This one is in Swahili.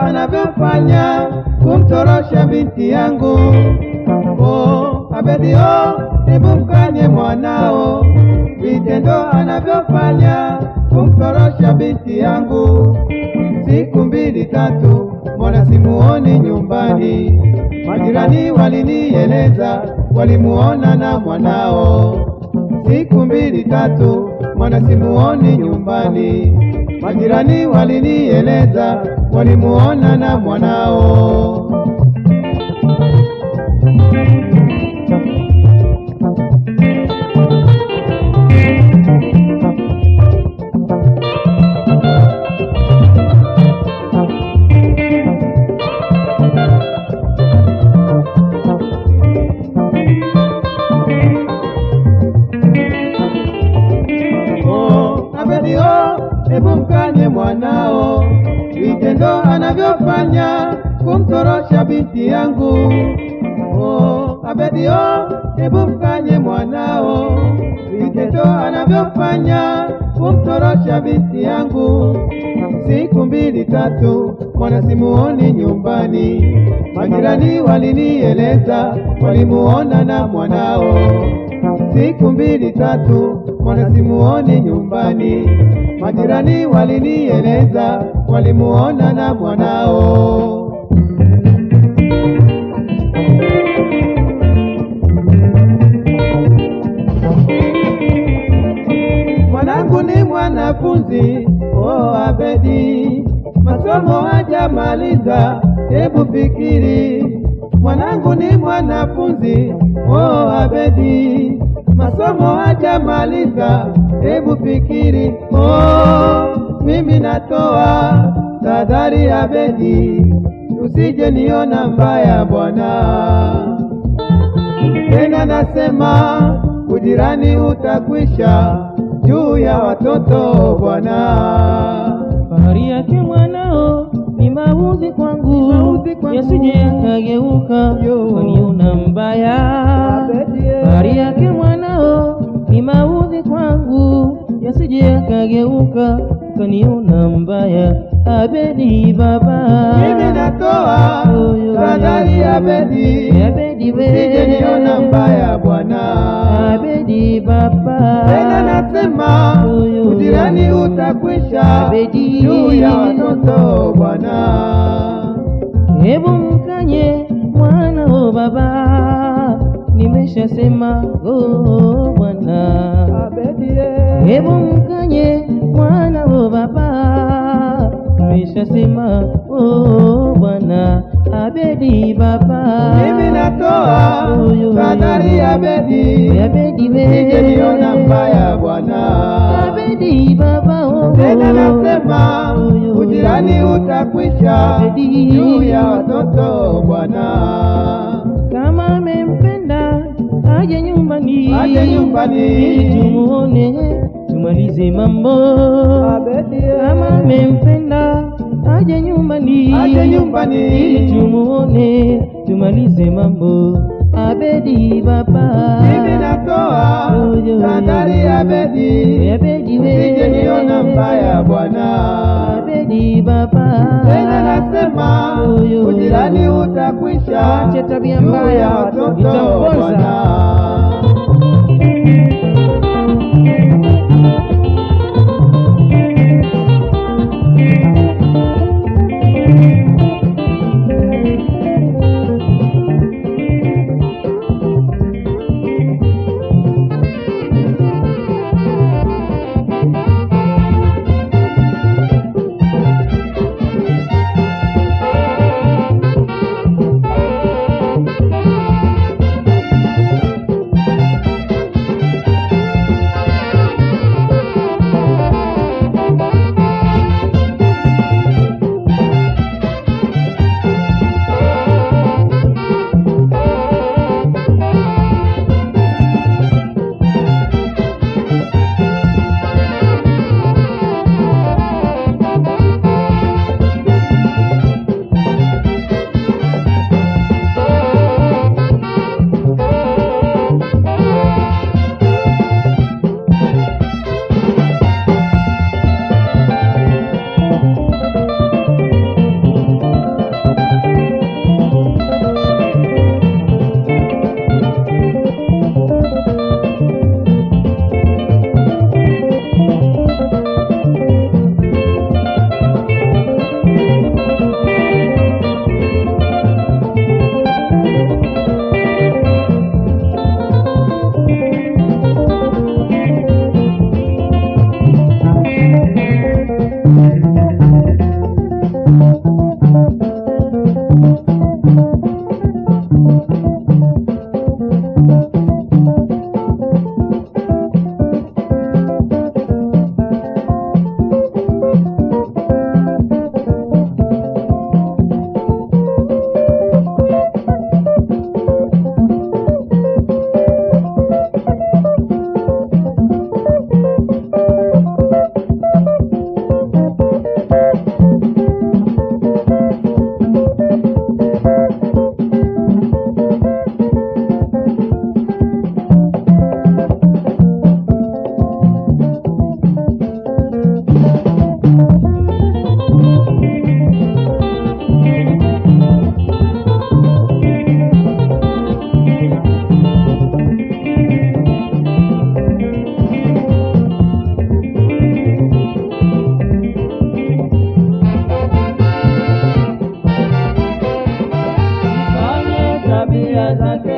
anavyofanya kumtorosha binti yangu. Oh, Abedi hebu mkanye mwanao, vitendo anavyofanya kumtorosha binti yangu. Siku mbili tatu mbona simuoni nyumbani, majirani walinieleza walimuona na mwanao. Siku mbili tatu mbona simuoni nyumbani, majirani walinieleza walimuona na mwanao. Hebu mkanye mwanao, vitendo anavyofanya kumtorosha binti yangu. Oh, Abedi hebu mkanye mwanao, vitendo anavyofanya kumtorosha binti yangu. Siku mbili tatu mbona simuoni nyumbani, majirani walinieleza walimuona na mwanao. Siku mbili tatu mbona simuoni nyumbani, majirani walinieleza walimuona na mwanao. Mwanangu ni mwanafunzi, oh Abedi, masomo hajamaliza, hebu fikiri. Mwanangu ni mwanafunzi, oh Abedi, masomo hajamaliza, hebu fikiri. Oh, mimi natoa tahadhari Abedi, usije niona mbaya bwana. Tena nasema ujirani utakwisha juu ya watoto bwana. Fahari yake mwanao ni mauzi kwangu, yasije yakageuka kaniona mbaya. Fahari yake mwanao ni mauzi kwangu, yasije yakageuka kaniona mbaya. Abedi baba, mimi natoa tahadhari Abedi, usije niona mbaya bwana. Abedi baba, tena nasema ujirani utakwisha juu ya watoto bwana. Hebu mkanye mwanao baba, nimeshasema oh bwana. Hebu mkanye mwanao baba, nimeshasema oh bwana. Abedi baba, mimi natoa tahadhari Abedi, usije niona mbaya bwana. Abedi baba, tena nasema ujirani utakwisha juu ya watoto bwana. Kama amempenda aje nyumbani, ili tumuone tumalize mambo. Kama amempenda aje nyumbani, ili tumuone tumalize mambo. Abedi baba, mimi natoa tahadhari Abedi, usije niona mbaya bwana. Abedi baba, tena nasema ujirani utakwisha ache tabia juu mbaya ya watoto itamponza. bwana. shida zake